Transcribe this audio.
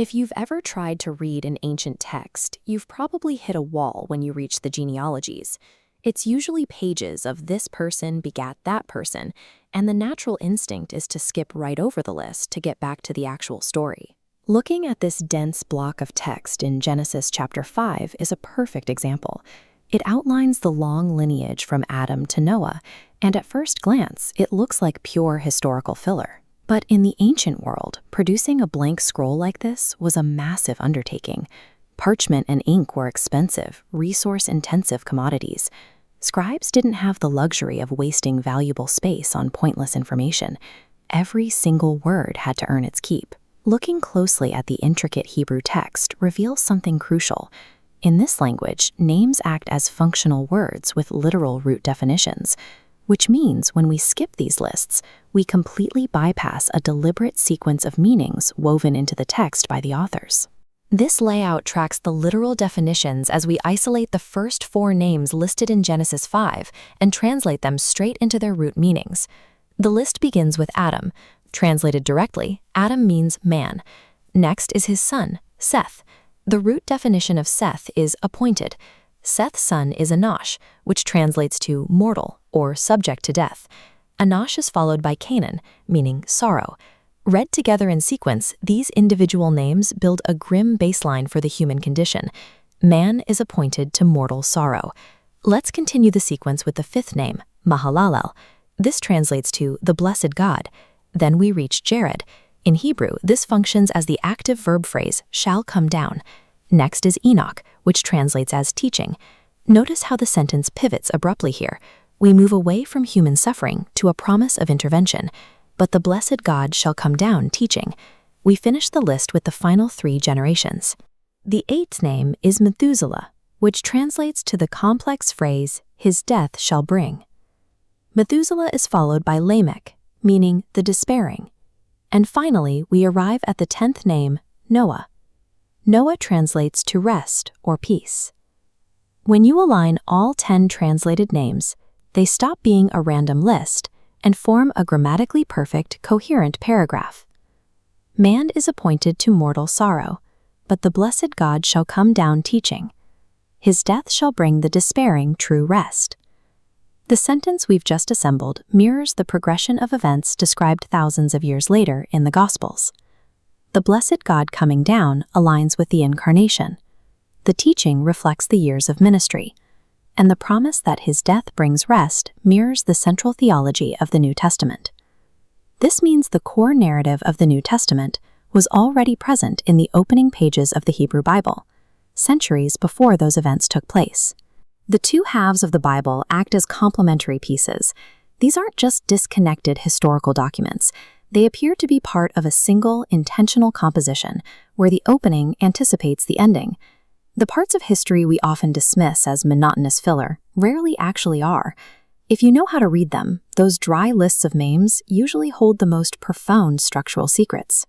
If you've ever tried to read an ancient text, you've probably hit a wall when you reach the genealogies. It's usually pages of this person begat that person, and the natural instinct is to skip right over the list to get back to the actual story. Looking at this dense block of text in Genesis chapter 5 is a perfect example. It outlines the long lineage from Adam to Noah, and at first glance, it looks like pure historical filler. But in the ancient world, producing a blank scroll like this was a massive undertaking. Parchment and ink were expensive, resource-intensive commodities. Scribes didn't have the luxury of wasting valuable space on pointless information. Every single word had to earn its keep. Looking closely at the intricate Hebrew text reveals something crucial. In this language, names act as functional words with literal root definitions, which means when we skip these lists, we completely bypass a deliberate sequence of meanings woven into the text by the authors. This layout tracks the literal definitions as we isolate the first 4 names listed in Genesis 5 and translate them straight into their root meanings. The list begins with Adam. Translated directly, Adam means man. Next is his son, Seth. The root definition of Seth is appointed. Seth's son is Enosh, which translates to mortal or subject to death. Enosh is followed by Canaan, meaning sorrow. Read together in sequence, these individual names build a grim baseline for the human condition. Man is appointed to mortal sorrow. Let's continue the sequence with the 5th name, Mahalalel. This translates to the blessed God. Then we reach Jared. In Hebrew, this functions as the active verb phrase, shall come down. Next is Enoch, which translates as teaching. Notice how the sentence pivots abruptly here. We move away from human suffering to a promise of intervention. But the blessed God shall come down teaching. We finish the list with the final 3 generations. The 8th name is Methuselah, which translates to the complex phrase, his death shall bring. Methuselah is followed by Lamech, meaning the despairing. And finally, we arrive at the 10th name, Noah. Noah translates to rest or peace. When you align all 10 translated names, they stop being a random list and form a grammatically perfect, coherent paragraph. Man is appointed to mortal sorrow, but the blessed God shall come down teaching. His death shall bring the despairing true rest. The sentence we've just assembled mirrors the progression of events described thousands of years later in the Gospels. The blessed God coming down aligns with the incarnation. The teaching reflects the years of ministry, and the promise that his death brings rest mirrors the central theology of the New Testament. This means the core narrative of the New Testament was already present in the opening pages of the Hebrew Bible, centuries before those events took place. The 2 halves of the Bible act as complementary pieces. These aren't just disconnected historical documents. They appear to be part of a single, intentional composition where the opening anticipates the ending. The parts of history we often dismiss as monotonous filler rarely actually are. If you know how to read them, those dry lists of names usually hold the most profound structural secrets.